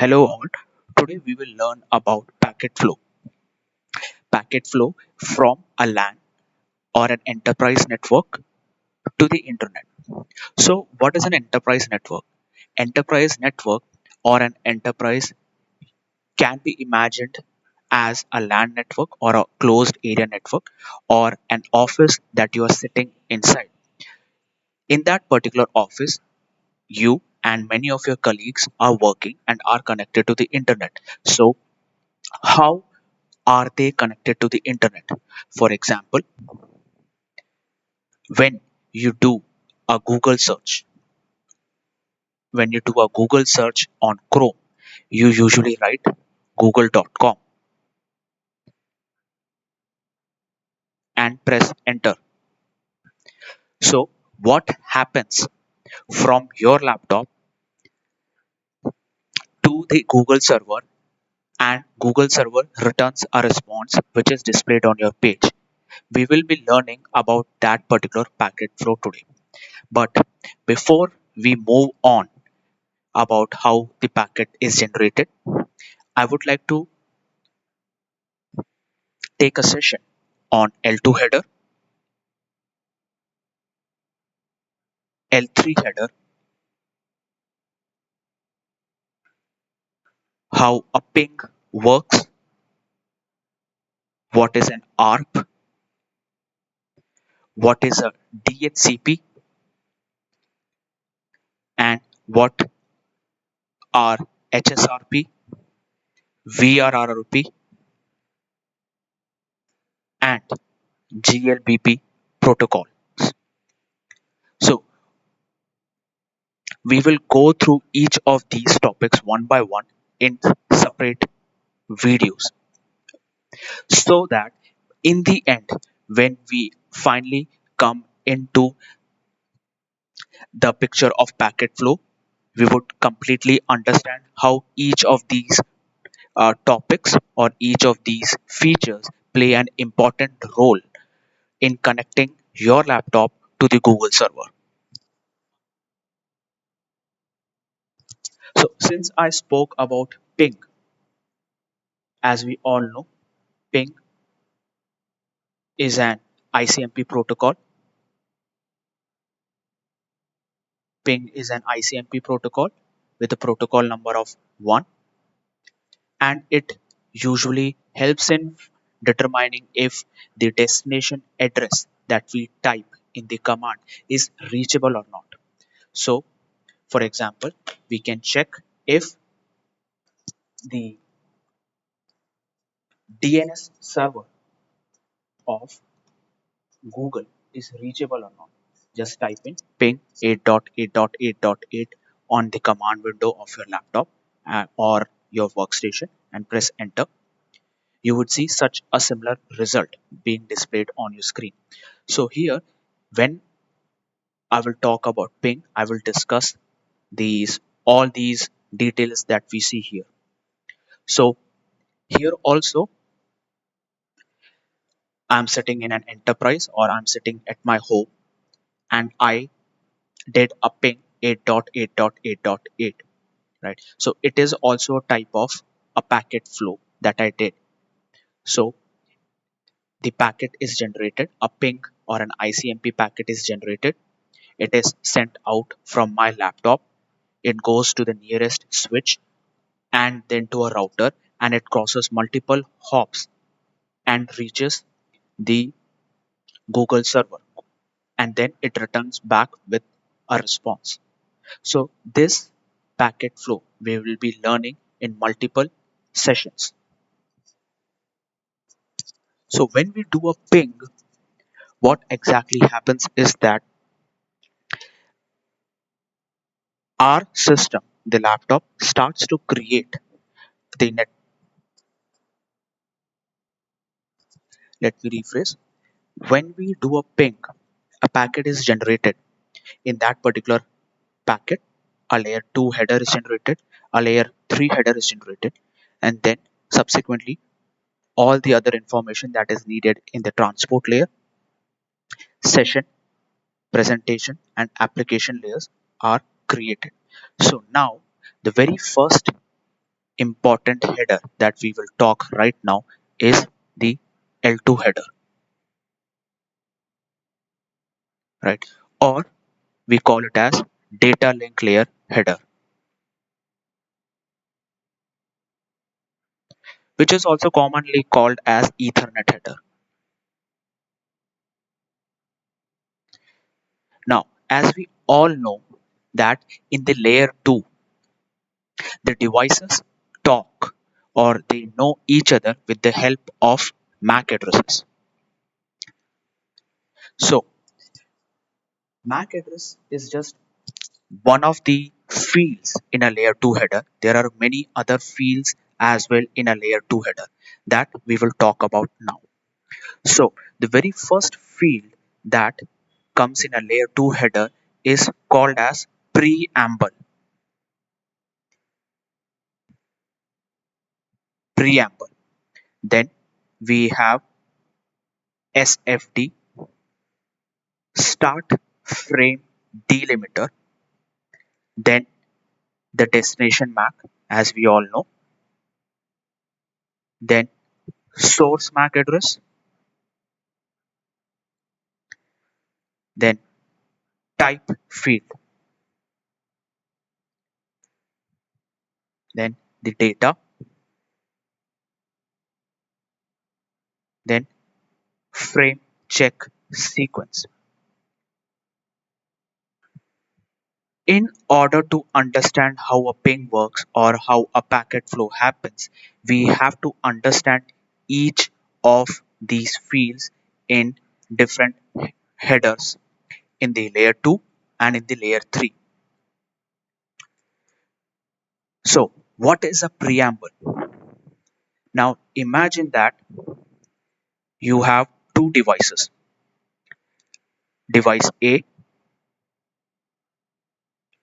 Hello all. Today we will learn about packet flow. Packet flow from a LAN or an enterprise network to the internet. So what is an enterprise network? Enterprise network or an enterprise can be imagined as a LAN network or a closed area network or an office that you are sitting inside. In that particular office, you and many of your colleagues are working and are connected to the internet. So how are they connected to the internet? For example, when you do a Google search, when you do a Google search on Chrome, you usually write google.com and press enter. So, what happens from your laptop to the Google server, and Google server returns a response which is displayed on your page? We will be learning about that particular packet flow today. But before we move on about how the packet is generated, I would like to take a session on L2 header, L3 header, how a ping works, what is an ARP, what is a DHCP, and what are HSRP, VRRP, and GLBP protocol. So we will go through each of these topics one by one in separate videos so that in the end, when we finally come into the picture of packet flow, we would completely understand how each of these topics or each of these features play an important role in connecting your laptop to the Google server. So, since I spoke about ping, as we all know, ping is an ICMP protocol. Ping is an ICMP protocol with a protocol number of 1, and it usually helps in determining if the destination address that we type in the command is reachable or not. So, for example, we can check if the DNS server of Google is reachable or not. Just type in ping 8.8.8.8 on the command window of your laptop or your workstation and press enter. You would see such a similar result being displayed on your screen. So here, when I will talk about ping, I will discuss these all these details that we see here. So here also, I'm sitting in an enterprise or I'm sitting at my home and I did a ping 8.8.8.8, right? So it is also a type of a packet flow that I did. So the packet is generated, a ping or an ICMP packet is generated. It is sent out from my laptop. It goes to the nearest switch and then to a router, and it crosses multiple hops and reaches the Google server, and then it returns back with a response. So this packet flow we will be learning in multiple sessions. So when we do a ping, what exactly happens is that our system, the laptop, starts to create the net. Let me rephrase. When we do a ping, a packet is generated. In that particular packet, a layer 2 header is generated, a layer 3 header is generated, and then subsequently all the other information that is needed in the transport layer, session, presentation, and application layers are created. So now the very first important header that we will talk right now is the L2 header, right? Or we call it as data link layer header, which is also commonly called as Ethernet header. Now, as we all know that in the layer 2, the devices talk or they know each other with the help of MAC addresses. So, MAC address is just one of the fields in a layer 2 header. There are many other fields as well in a layer 2 header that we will talk about now. So, the very first field that comes in a layer 2 header is called as preamble. Preamble. Then we have SFD, start frame delimiter, then the destination MAC, as we all know, then source MAC address, then type field, then the data, then frame check sequence. In order to understand how a ping works or how a packet flow happens, we have to understand each of these fields in different headers in the layer 2 and in the layer 3. So, what is a preamble? Now, imagine that you have two devices, device A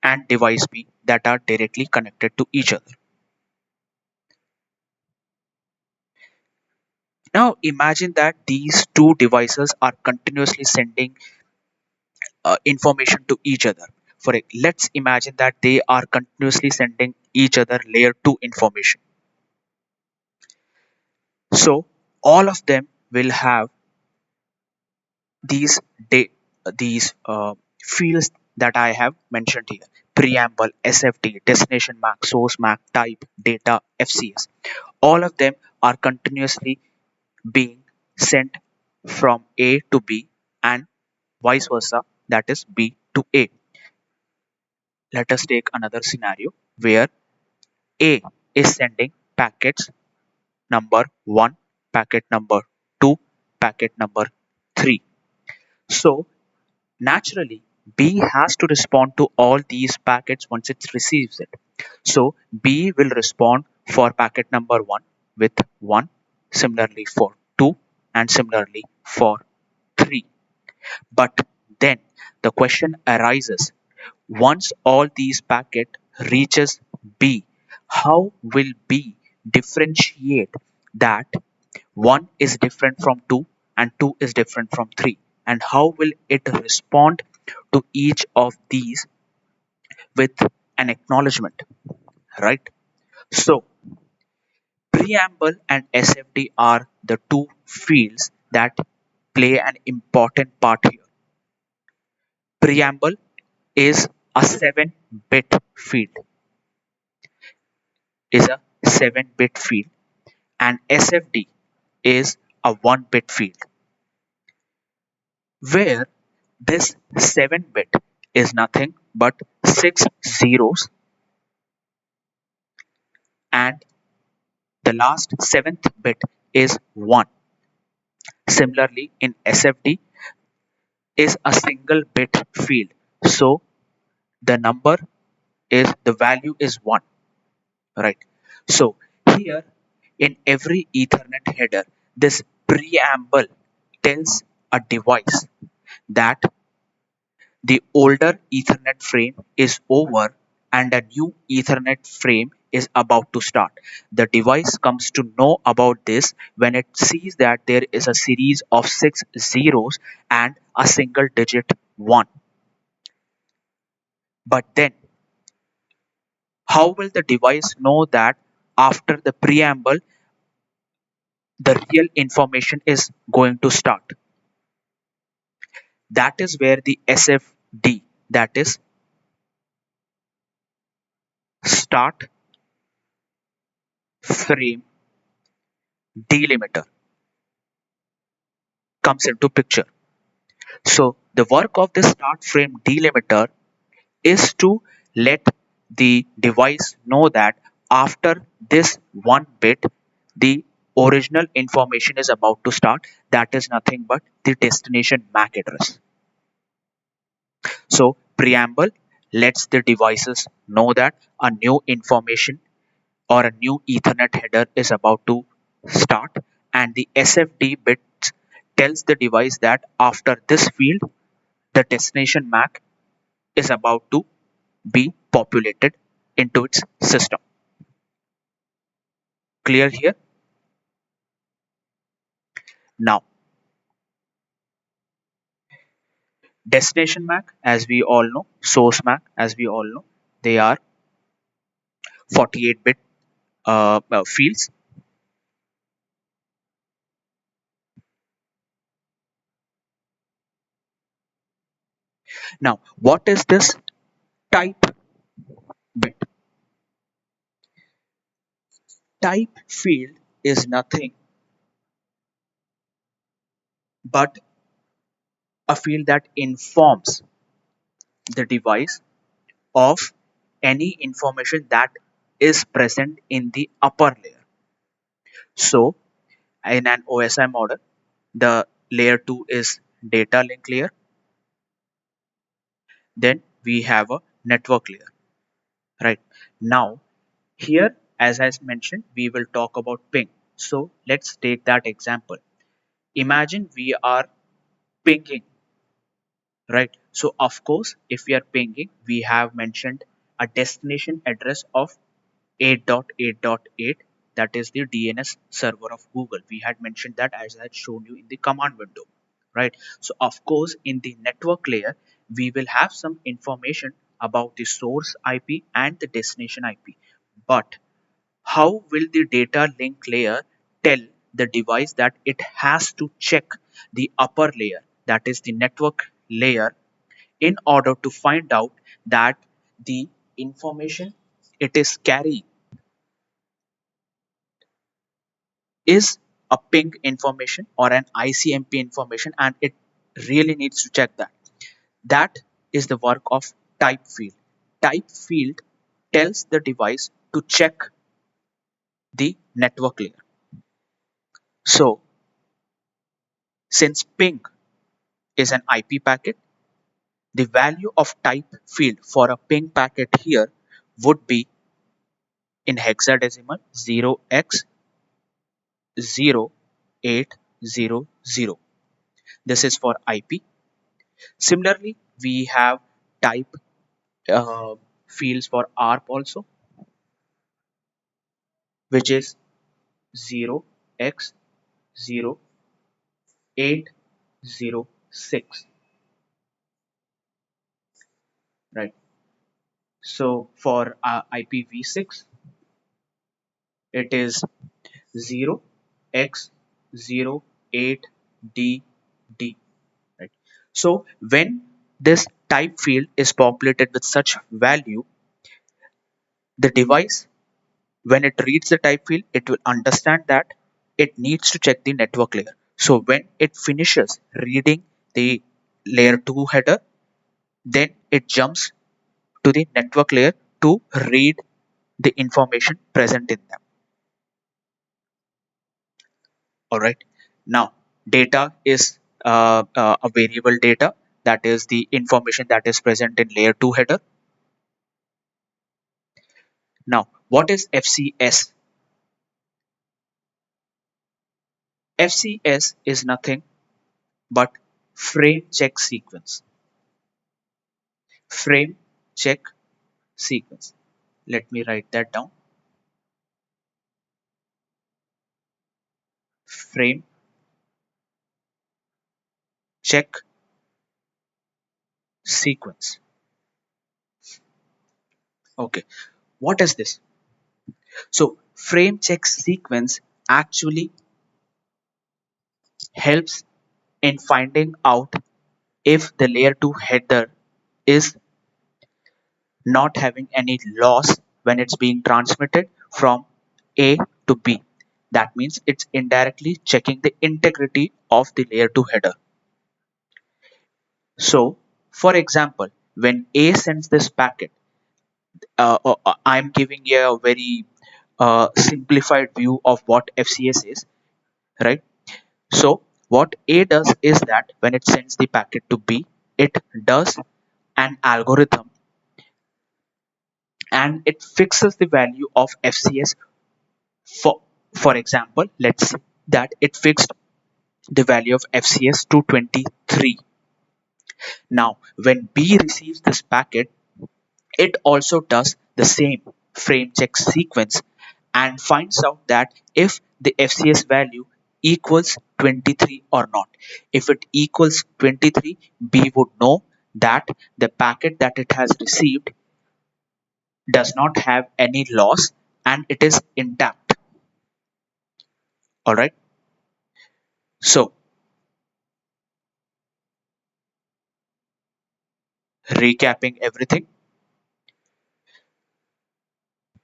and device B, that are directly connected to each other. Now, imagine that these two devices are continuously sending information to each other. Let's imagine that they are continuously sending each other layer 2 information. So, all of them will have these da- these fields that I have mentioned here: preamble, SFD, destination MAC, source MAC, type, data, FCS. All of them are continuously being sent from A to B and vice versa, that is B to A. Let us take another scenario where A is sending packets number 1, packet number 2, packet number 3. So naturally, B has to respond to all these packets once it receives it. So B will respond for packet number 1 with 1, similarly for 2, and similarly for 3. But then the question arises, once all these packet reaches B, how will B differentiate that 1 is different from 2 and 2 is different from 3, and how will it respond to each of these with an acknowledgement, right? So preamble and SFD are the two fields that play an important part here. Preamble is a 7-bit field, is a 7-bit field, and SFD is a 1-bit field, where this 7-bit is nothing but 6 zeros, and the last 7th bit is 1. Similarly, in SFD is a single bit field, so the value is 1, right? So here in every Ethernet header, this preamble tells a device that the older Ethernet frame is over and a new Ethernet frame is about to start. The device comes to know about this when it sees that there is a series of 6 zeros and a single digit 1. But then, how will the device know that after the preamble, the real information is going to start. That is where the SFD, that is start frame delimiter, comes into picture. So the work of the start frame delimiter is to let the device know that after this one bit, the original information is about to start. That is nothing but the destination MAC address. So preamble lets the devices know that a new information or a new Ethernet header is about to start, and the SFD bits tells the device that after this field, the destination MAC is about to be populated into its system. Clear here? Now, destination MAC, as we all know, source MAC, as we all know, they are 48-bit fields. Now, what is this type bit? Type field is nothing but a field that informs the device of any information that is present in the upper layer. So, in an OSI model, the layer 2 is data link layer. Then we have a network layer, right? Now, here, as I mentioned, we will talk about ping. So, let's take that example. Imagine we are pinging, right? So, of course, if we are pinging, we have mentioned a destination address of 8.8.8, that is the DNS server of Google. We had mentioned that as I had shown you in the command window, right? So of course in the network layer we will have some information about the source IP and the destination IP. But how will the data link layer tell the device that it has to check the upper layer, that is the network layer, in order to find out that the information it is carrying is a ping information or an ICMP information, and it really needs to check that. That is the work of type field. Type field tells the device to check the network layer. So, since ping is an IP packet, the value of type field for a ping packet here would be in hexadecimal 0x0800. This is for IP. Similarly, we have type uh, fields for ARP also, which is 0x0806, right? So for IPv6, it is 0x08DD, right? So when this type field is populated with such value, the device, when it reads the type field, it will understand that it needs to check the network layer. So when it finishes reading the layer 2 header, then it jumps to the network layer to read the information present in them. All right. Now, data is a variable data, that is the information that is present in layer 2 header. Now, what is FCS? FCS is nothing but frame check sequence. Frame check sequence. Let me write that down. Frame check sequence. Okay. What is this? So frame check sequence actually helps in finding out if the layer 2 header is not having any loss when it's being transmitted from A to B. That means it's indirectly checking the integrity of the layer 2 header. So, for example, when A sends this packet, I'm giving you a very simplified view of what FCS is, right? So, what A does is that when it sends the packet to B, it does an algorithm and it fixes the value of FCS. For, for example, let's say that it fixed the value of FCS to 23. Now, when B receives this packet, it also does the same frame check sequence and finds out that if the FCS value equals 23 or not. If it equals 23, B would know that the packet that it has received does not have any loss and it is intact. All right. So, recapping everything,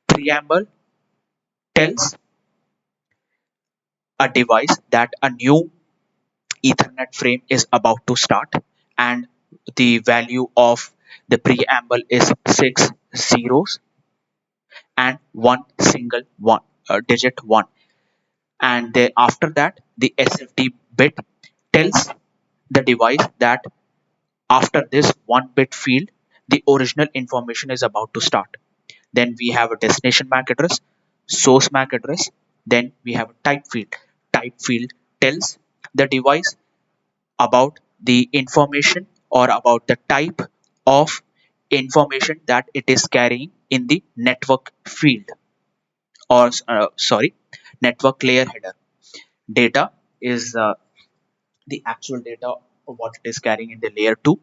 preamble tells a device that a new Ethernet frame is about to start and the value of the preamble is six zeros and one single one digit one. And then after that, the SFD bit tells the device that after this one bit field, the original information is about to start. Then we have a destination MAC address, source MAC address. Then we have a type field. Type field tells the device about the information or about the type of information that it is carrying in the network field or sorry, network layer header. Data is the actual data of what it is carrying in the layer 2.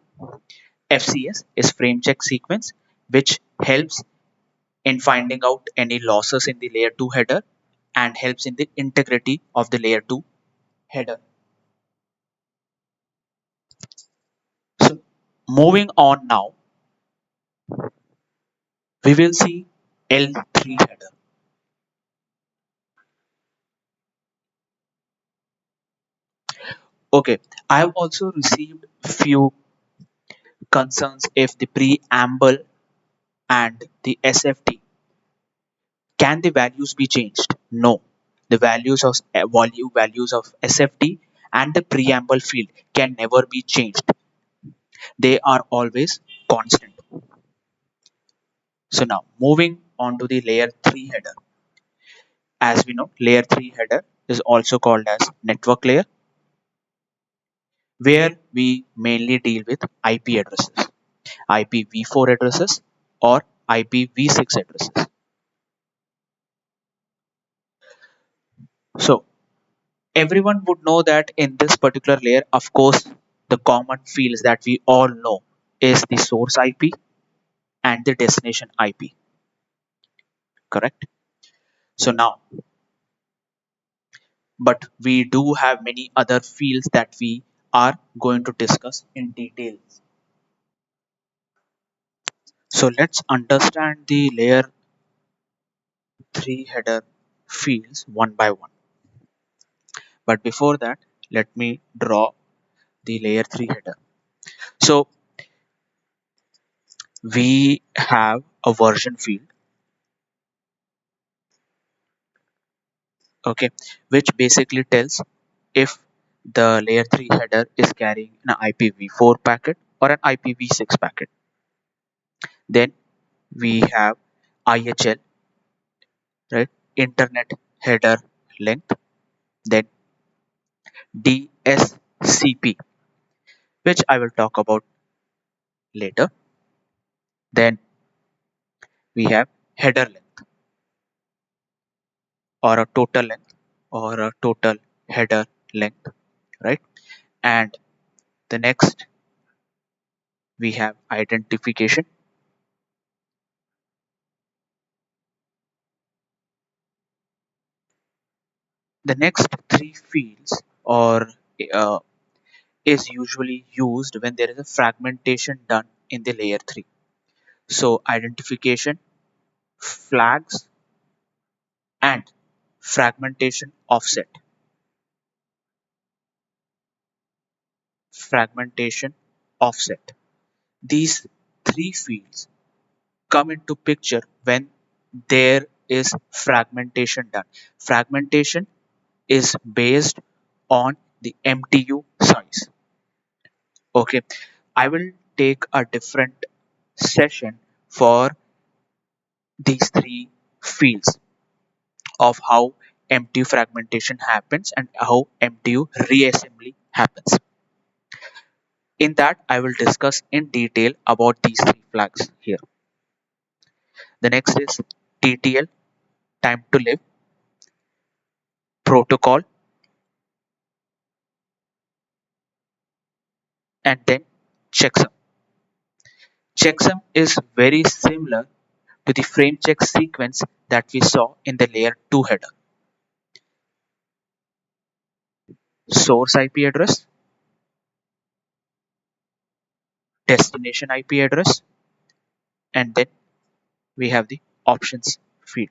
FCS is frame check sequence, which helps in finding out any losses in the layer 2 header and helps in the integrity of the layer 2 header. So moving on now, we will see L3 header. Okay, I have also received few concerns if the preamble and the SFT, can the values be changed? No, the values of values of SFT and the preamble field can never be changed. They are always constant. So now moving on to the layer 3 header. As we know, layer 3 header is also called as network layer, where we mainly deal with IP addresses, IPv4 addresses or IPv6 addresses. So everyone would know that in this particular layer, of course, the common fields that we all know is the source IP and the destination IP, correct? So now, but we do have many other fields that we are going to discuss in detail. So let's understand the layer 3 header fields one by one. But before that, let me draw the layer 3 header. So we have a version field, okay, which basically tells if the layer 3 header is carrying an IPv4 packet or an IPv6 packet. Then we have IHL, right, internet header length, then DSCP, which I will talk about later. Then we have header length or a total length or a total header length, right? And the next we have identification, The next three fields or uh, is usually used when there is a fragmentation done in the layer 3. So identification, flags, and fragmentation offset. Fragmentation offset. These three fields come into picture when there is fragmentation done. Fragmentation is based on the MTU size. Okay, I will take a different session for these three fields of how MTU fragmentation happens and how MTU reassembly happens. In that, I will discuss in detail about these three flags here. The next is TTL, time to live, protocol, and then checksum. Checksum is very similar to the frame check sequence that we saw in the layer 2 header. Source IP address, destination IP address, and then we have the options field.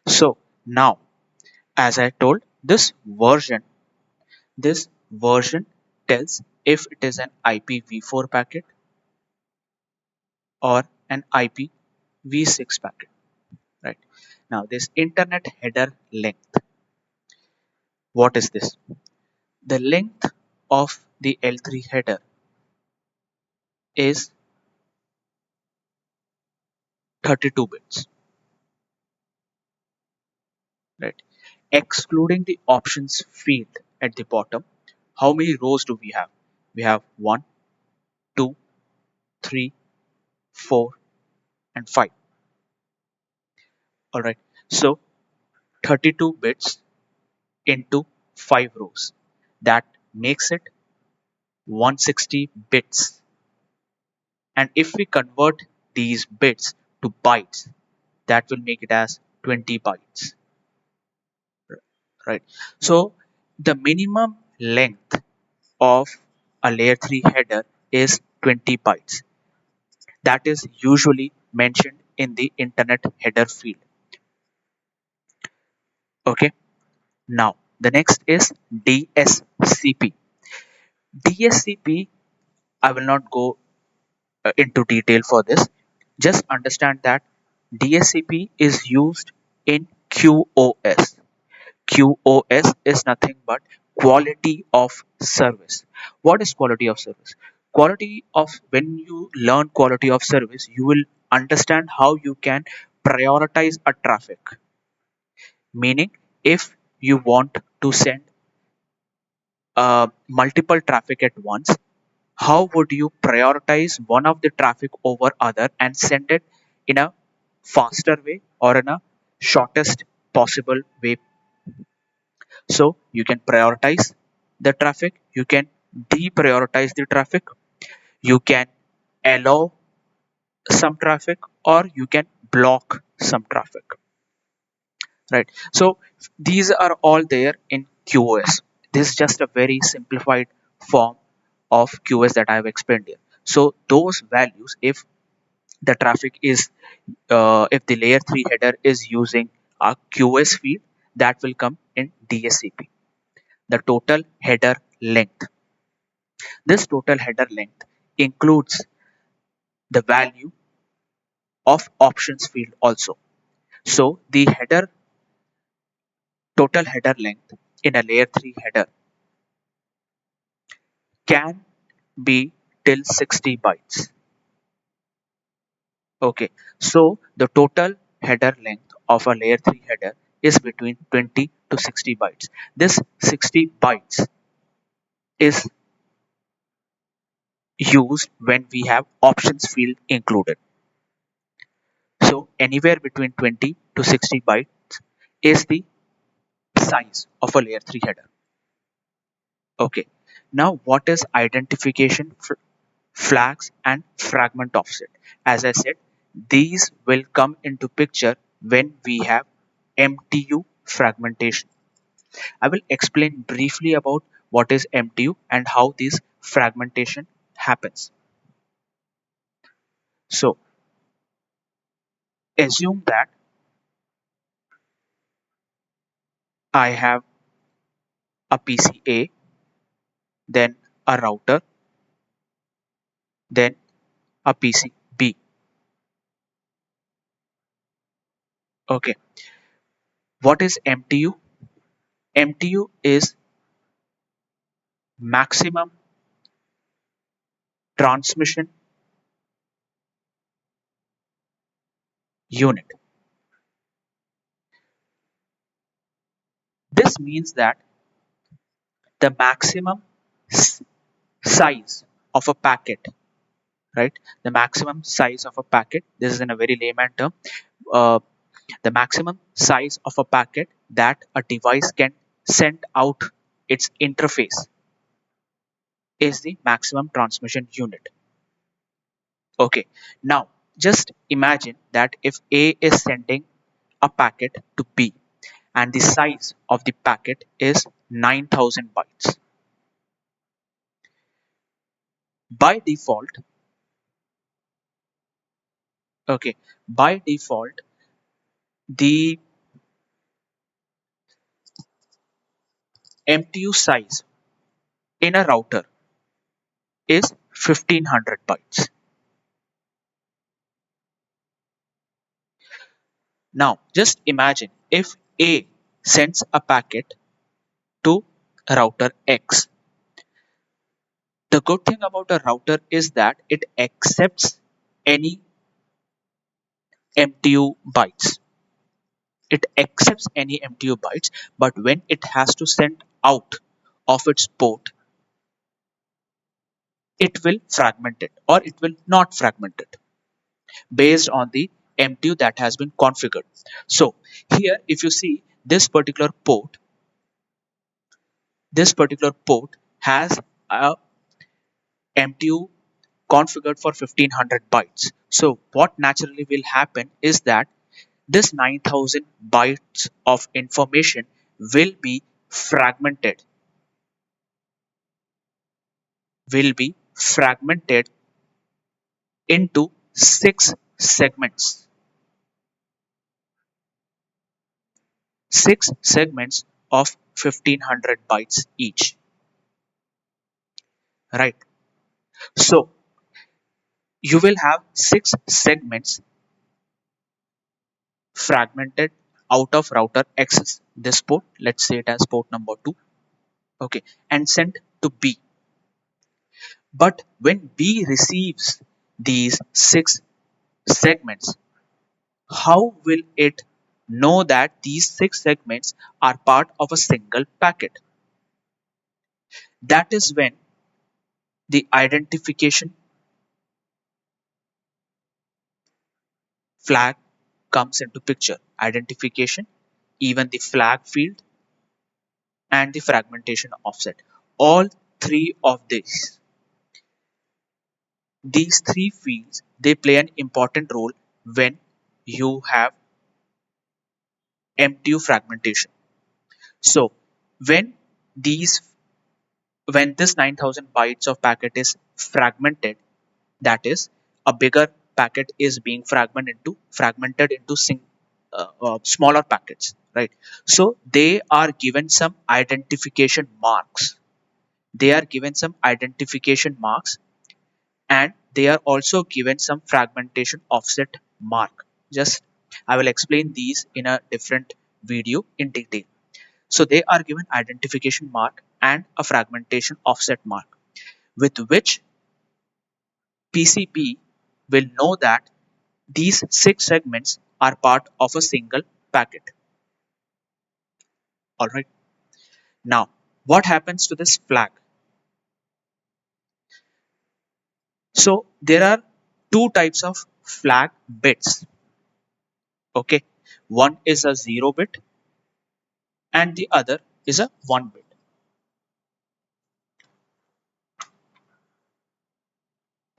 So now, as I told, this version tells if it is an IPv4 packet or an IPv6 packet. Right now, this internet header length. What is this? The length of the L3 header is 32 bits. Right, excluding the options field at the bottom. How many rows do we have? We have 1, 2, 3, 4, and 5. All right. So 32 bits into 5 rows. That makes it 160 bits. And if we convert these bits to bytes, that will make it as 20 bytes. Right. So the minimum length of a layer 3 header is 20 bytes. That is usually mentioned in the internet header field. Okay. Now the next is DSCP. DSCP, I will not go into detail for this. Just understand that DSCP is used in QoS. QoS is nothing but quality of service. What is quality of service? Quality of When you learn quality of service, you will understand how you can prioritize a traffic. Meaning, if you want to send multiple traffic at once, how would you prioritize one of the traffic over other and send it in a faster way or in a shortest possible way? So you can prioritize the traffic, you can deprioritize the traffic, you can allow some traffic, or you can block some traffic. Right, so these are all there in QoS. This is just a very simplified form of QoS that I have explained here. So those values, if the traffic is if the layer 3 header is using a QoS field, that will come in DSCP. The total header length. This total header length includes the value of options field also. So the total header length in a layer 3 header can be till 60 bytes. Okay, so the total header length of a layer 3 header is between 20 to 60 bytes. This 60 bytes is used when we have options field included. So anywhere between 20 to 60 bytes is the size of a layer 3 header. Okay. Now what is identification flags and fragment offset? As I said, these will come into picture when we have MTU fragmentation. I will explain briefly about what is MTU and how this fragmentation happens. So assume that I have a PCA, then a router, then a PCB. Okay. What is MTU? MTU is maximum transmission unit. This means that the maximum size of a packet, right? The maximum size of a packet, this is in a very layman term, uh, the maximum size of a packet that a device can send out its interface is the maximum transmission unit. Okay, now just imagine that if A is sending a packet to B and the size of the packet is 9,000 bytes. By default, okay, by default, the MTU size in a router is 1500 bytes. Now, just imagine if A sends a packet to router X. The good thing about a router is that it accepts any MTU bytes. It accepts any MTU bytes, but when it has to send out of its port, it will fragment it or it will not fragment it based on the MTU that has been configured. So here, if you see this particular port has a MTU configured for 1500 bytes. So what naturally will happen is that this 9000 bytes of information will be fragmented into six segments of 1500 bytes each, right? So you will have six segments fragmented out of router X, this port, let's say it as port number 2, okay, and sent to B. But when B receives these six segments, how will it know that these six segments are part of a single packet? That is when the identification flag comes into picture. Identification, even the flag field, and the fragmentation offset. All three of these three fields, they play an important role when you have MTU fragmentation. So when these when this 9000 bytes of packet is fragmented, that is a bigger packet is being fragmented into smaller packets, right? So they are given some identification marks. They are given some identification marks and they are also given some fragmentation offset mark. Just I will explain these in a different video in detail. So they are given identification mark and a fragmentation offset mark with which PCB will know that these six segments are part of a single packet. Alright. Now, what happens to this flag? So there are two types of flag bits. Okay. One is a 0 bit and the other is a 1 bit.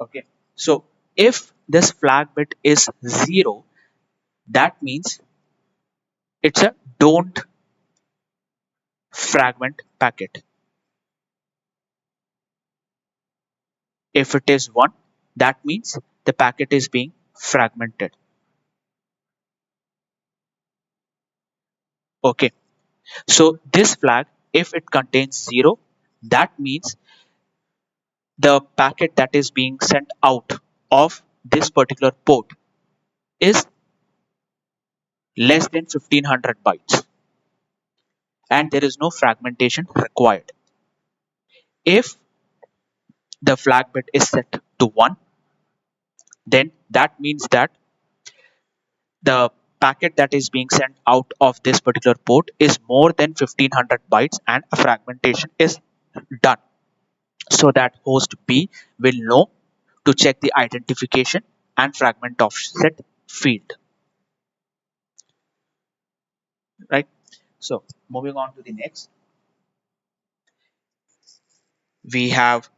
Okay. So if this flag bit is 0, that means it's a don't fragment packet. If it is 1, that means the packet is being fragmented. Okay. So this flag, if it contains 0, that means the packet that is being sent out of this particular port is less than 1500 bytes and there is no fragmentation required. If the flag bit is set to 1, then that means that the packet that is being sent out of this particular port is more than 1500 bytes and a fragmentation is done, so that host B will know to check the identification and fragment offset field, right? So moving on to the next, we have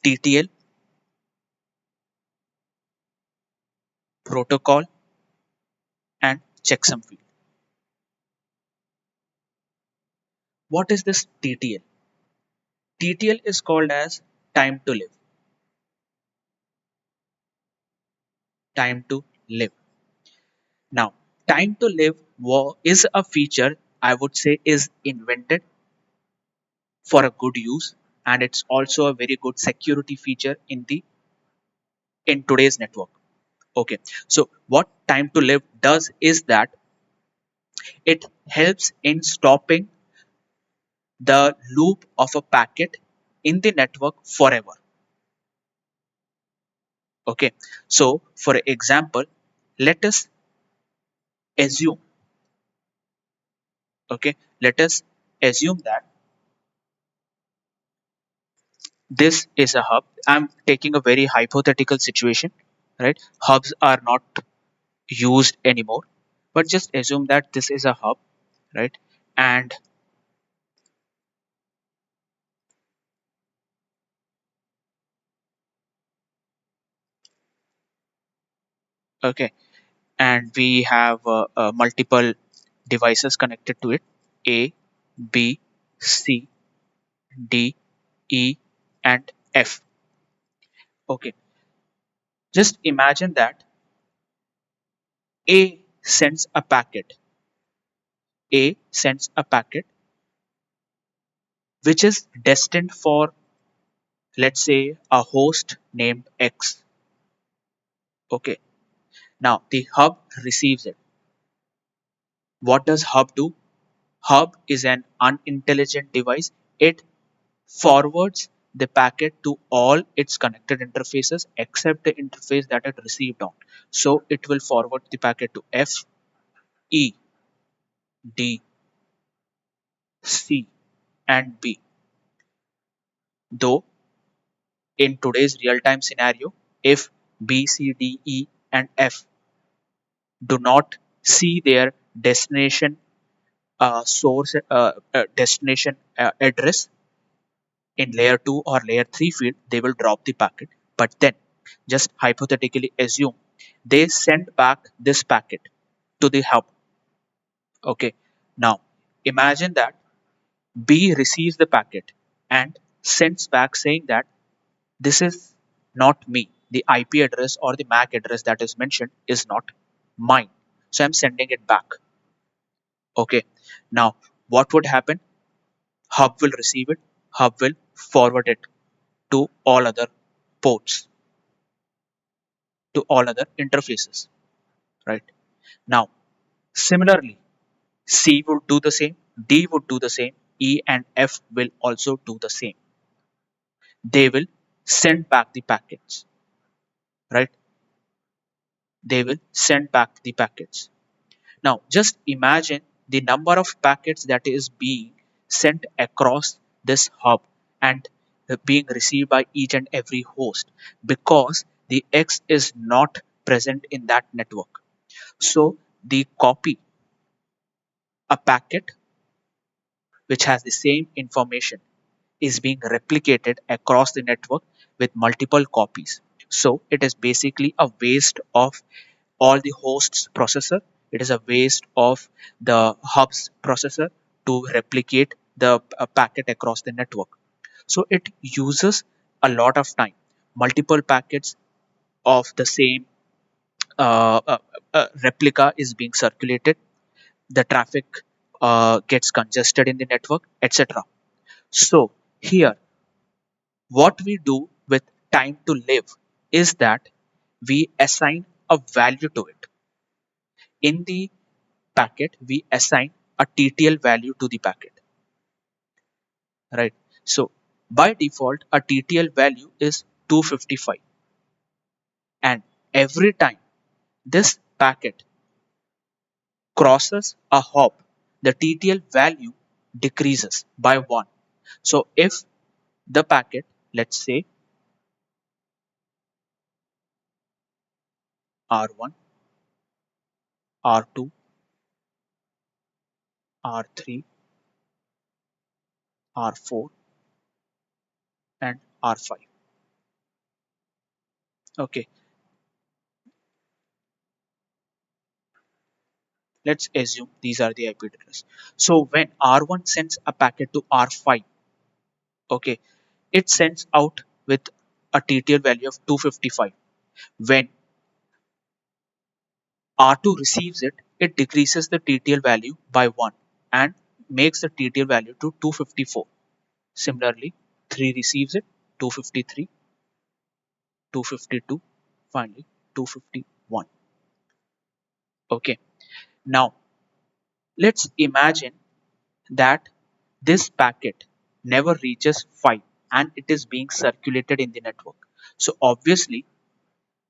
TTL, protocol, and checksum field. What is this TTL? TTL is called as time to live. Time to live. Now, time to live is a feature I would say is invented for a good use, and it's also a very good security feature in today's network. Okay, so what time to live does is that it helps in stopping the loop of a packet in the network forever. Okay, so for example, let us assume, okay, let us assume that this is a hub. I'm taking a very hypothetical situation, right? Hubs are not used anymore, but just assume that this is a hub, right? And okay, and we have multiple devices connected to it: A, B, C, D, E, and F. Okay, just imagine that A sends a packet. A sends a packet which is destined for, let's say, a host named X. Okay, now the hub receives it. What does hub do? Hub is an unintelligent device. It forwards the packet to all its connected interfaces except the interface that it received on. So it will forward the packet to F, E, D, C, and B. Though in today's real time scenario, if B, C, D, E, and F do not see their destination destination address in layer 2 or layer 3 field, they will drop the packet. But then, just hypothetically assume they send back this packet to the hub. Okay, now imagine that B receives the packet and sends back saying that this is not me. The IP address or the MAC address that is mentioned is not mine. So I'm sending it back. Okay, now what would happen? Hub will receive it, hub will forward it to all other ports, to all other interfaces, right? Now, similarly, C would do the same, D would do the same, E and F will also do the same. They will send back the packets, right? They will send back the packets. Now, just imagine the number of packets that is being sent across this hub and being received by each and every host because the X is not present in that network. So, the copy a packet which has the same information is being replicated across the network with multiple copies. So it is basically a waste of all the host's processor. It is a waste of the hub's processor to replicate the packet across the network. So it uses a lot of time. Multiple packets of the same replica is being circulated. The traffic gets congested in the network, etc. So here, what we do with time to live is that we assign a value to it. In the packet, we assign a TTL value to the packet, right? So by default, a TTL value is 255, and every time this packet crosses a hop, the TTL value decreases by 1. So if the packet, let's say R1, R2, R3, R4, and R5. Okay, let's assume these are the IP address. So when R1 sends a packet to R5, okay, it sends out with a TTL value of 255. When R2 receives it, it decreases the TTL value by 1 and makes the TTL value to 254. Similarly, 3 receives it, 253, 252, finally 251. Okay, now let's imagine that this packet never reaches 5 and it is being circulated in the network. So obviously,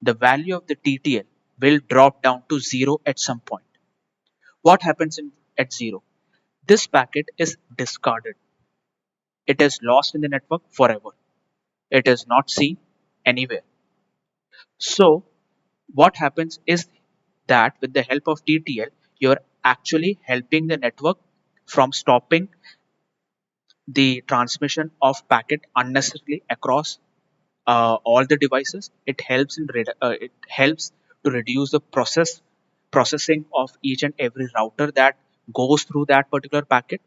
the value of the TTL will drop down to 0 at some point. What happens at 0? This packet is discarded. It is lost in the network forever. It is not seen anywhere. So what happens is that with the help of TTL, you're actually helping the network from stopping the transmission of packet unnecessarily across all the devices. It helps it helps to reduce the processing of each and every router that goes through that particular packet.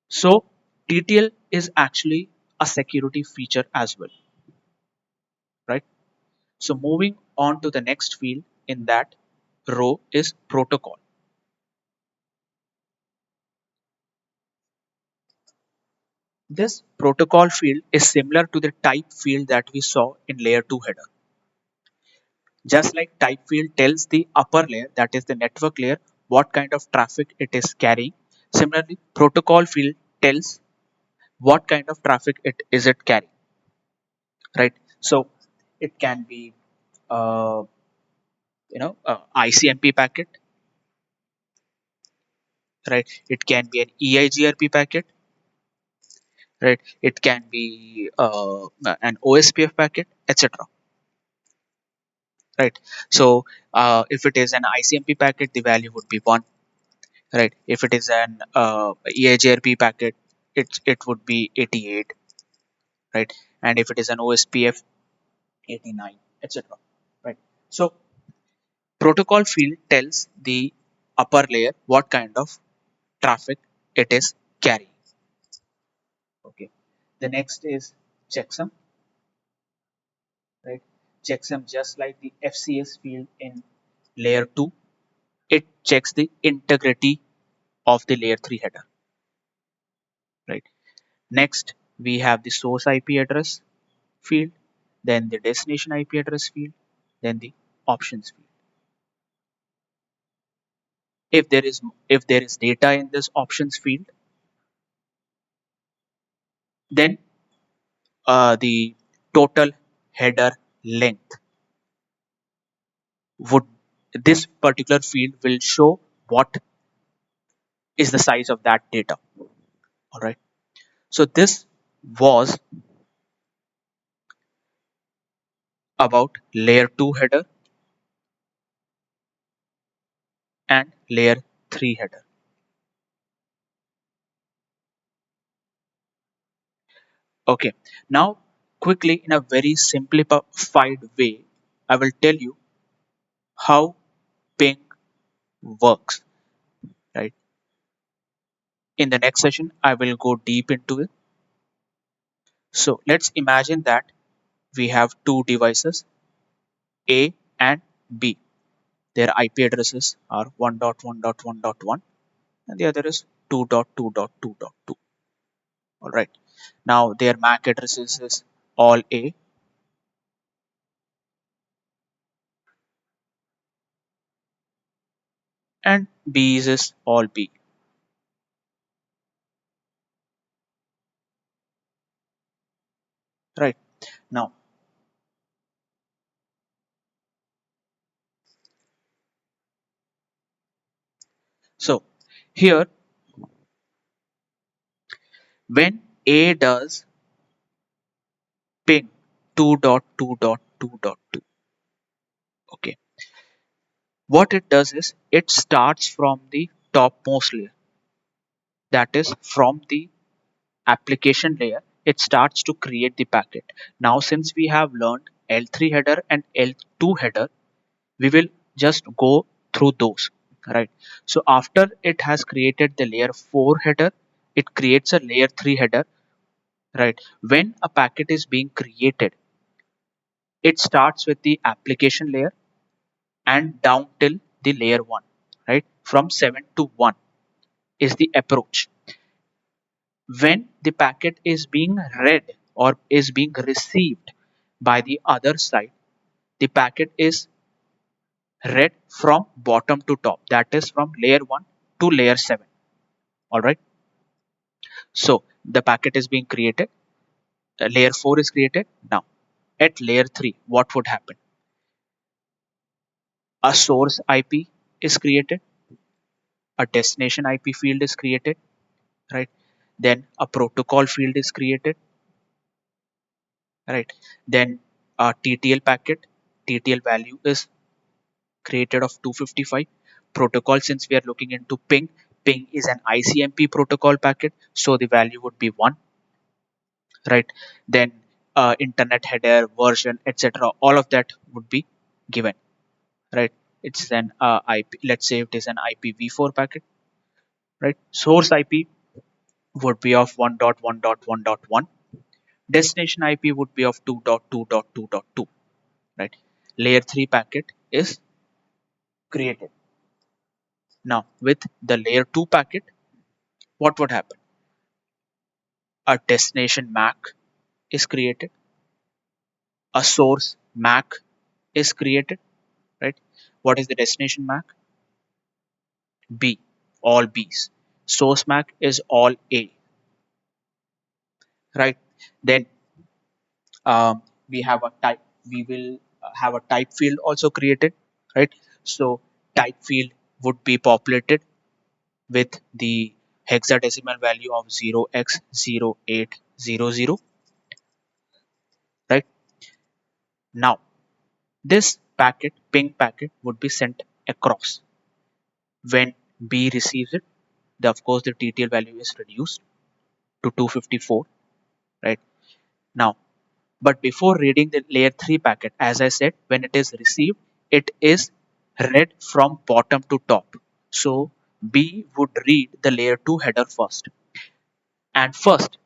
So TTL is actually a security feature as well, right? So moving on to the next field in that row is protocol. This protocol field is similar to the type field that we saw in layer 2 header. Just like type field tells the upper layer, that is the network layer, what kind of traffic it is carrying. Similarly, protocol field tells what kind of traffic it carrying, right? So it can be ICMP packet, right? It can be an EIGRP packet, right? It can be an OSPF packet, etc. Right. So if it is an ICMP packet, the value would be 1. Right. If it is an EIGRP packet, it would be 88. Right. And if it is an OSPF, 89, etc. Right. So protocol field tells the upper layer what kind of traffic it is carrying. Okay. The next is checksum. Right. Checksum, just like the FCS field in layer 2, it checks the integrity of the layer 3 header. Right. Next, we have the source IP address field, then the destination IP address field, then the options field. If there is data in this options field, then the total header length would this particular field will show what is the size of that data. All right. So this was about layer 2 header and layer L3 header. Okay, now quickly in a very simplified way, I will tell you how ping works, right? In the next session, I will go deep into it. So let's imagine that we have two devices, A and B. Their IP addresses are 1.1.1.1 and the other is 2.2.2.2. All right. Now their MAC addresses is all A and B is all B. Right. Now, so here when A does ping 2.2.2.2, okay, what it does is it starts from the topmost layer, that is from the application layer. It starts to create the packet. Now since we have learned L3 header and L2 header, we will just go through those, right? So after it has created the layer 4 header, it creates a layer 3 header, right? When a packet is being created, it starts with the application layer and down till the layer 1, right? From 7 to 1 is the approach. When the packet is being read or is being received by the other side, the packet is read from bottom to top, that is from layer 1 to layer 7. All right. So the packet is being created, layer 4 is created. Now at layer 3, what would happen? A source IP is created, a destination IP field is created, right? Then a protocol field is created, right? Then a TTL packet, TTL value is created of 255. Protocol, since we are looking into ping is an ICMP protocol packet, so the value would be 1, right? Then internet header, version, etc. All of that would be given, right? It's an IP. Let's say it is an IPv4 packet, right? Source IP would be of 1.1.1.1. Destination IP would be of 2.2.2.2, right? Layer 3 packet is created. Now with the layer 2 packet, what would happen? A destination MAC is created, a source MAC is created, right? What is the destination MAC? B, all B's. Source MAC is all A, right? Then we have a type. We will have a type field also created, right? So type field would be populated with the hexadecimal value of 0x0800, right? Now this packet, ping packet, would be sent across. When B receives it, of course the TTL value is reduced to 254, right? Now, but before reading the layer 3 packet, as I said, when it is received, it is read from bottom to top. So B would read the layer 2 header first. And first,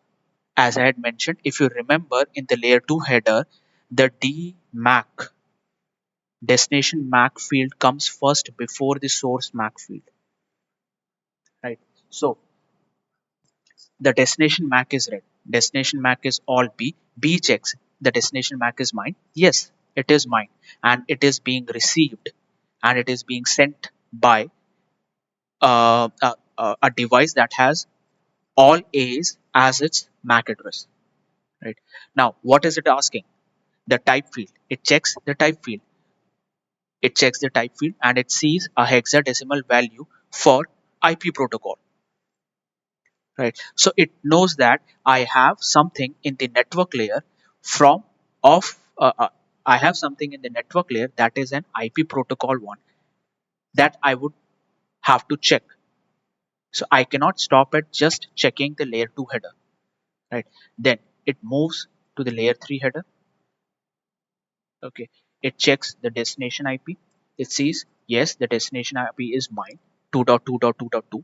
as I had mentioned, if you remember in the layer 2 header, the DMAC, destination MAC field, comes first before the source MAC field, right? So the destination MAC is read. Destination MAC is all B. B checks the destination MAC is mine. Yes, it is mine. And it is being received and it is being sent by a device that has all A's as its MAC address. Right. Now, what is it asking? The type field. It checks the type field. It checks the type field and it sees a hexadecimal value for IP protocol. Right. So it knows that I have something in the network layer from of I have something in the network layer that is an IP protocol one that I would have to check. So I cannot stop at just checking the layer 2 header, right? Then it moves to the layer 3 header. Okay, it checks the destination IP. It sees, yes, the destination IP is mine, 2.2.2.2,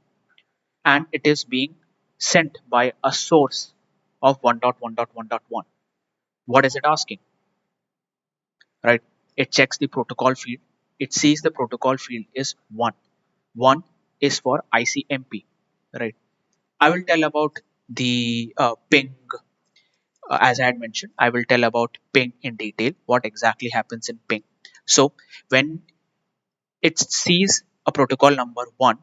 and it is being sent by a source of 1.1.1.1. What is it asking? Right? It checks the protocol field. It sees the protocol field is 1. 1 is for ICMP, right? I will tell about the ping. As I had mentioned, I will tell about ping in detail, what exactly happens in ping. So when it sees a protocol number 1,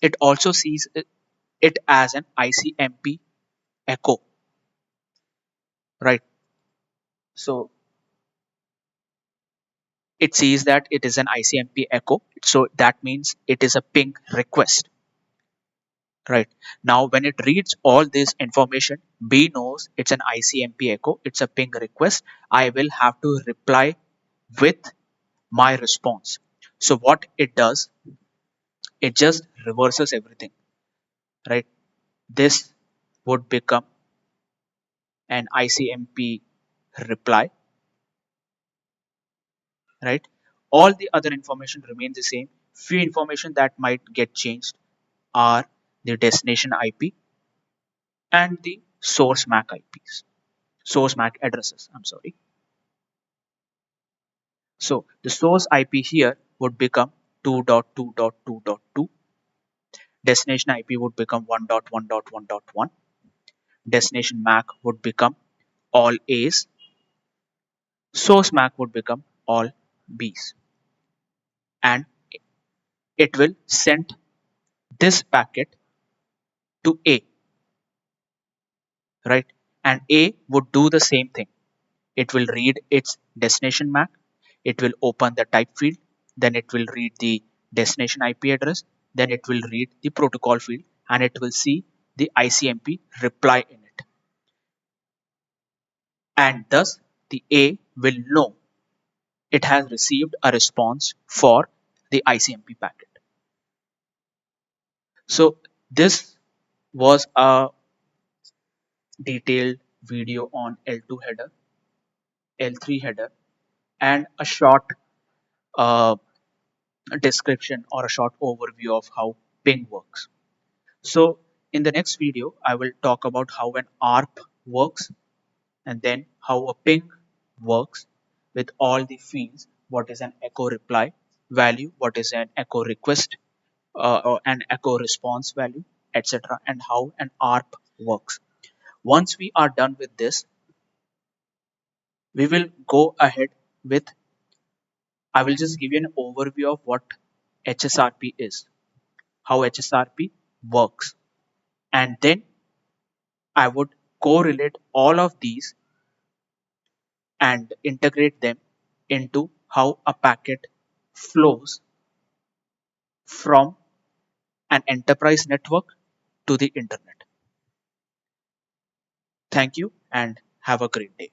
it also sees it as an ICMP echo, right? So it sees that it is an ICMP echo. So that means it is a ping request, right? Now, when it reads all this information, B knows it's an ICMP echo, it's a ping request. I will have to reply with my response. So what it does, it just reverses everything, right? This would become an ICMP reply, right? All the other information remains the same. Few information that might get changed are the destination IP and the source MAC IPs, source MAC addresses. I'm sorry. So the source IP here would become 2.2.2.2. Destination IP would become 1.1.1.1. Destination MAC would become all A's. Source MAC would become all B's. And it will send this packet to A, right? And A would do the same thing. It will read its destination MAC, it will open the type field, then it will read the destination IP address, then it will read the protocol field, and it will see the ICMP reply in it. And thus the A will know it has received a response for the ICMP packet. So this was a detailed video on L2 header, L3 header, and a short uh, description or a short overview of how ping works. So in the next video, I will talk about how an ARP works and then how a ping works with all the fields. What is an echo reply value? What is an echo request or an echo response value, etc. And how an ARP works. Once we are done with this, we will go ahead with, I will just give you an overview of what HSRP is, how HSRP works. And then I would correlate all of these and integrate them into how a packet flows from an enterprise network to the internet. Thank you and have a great day.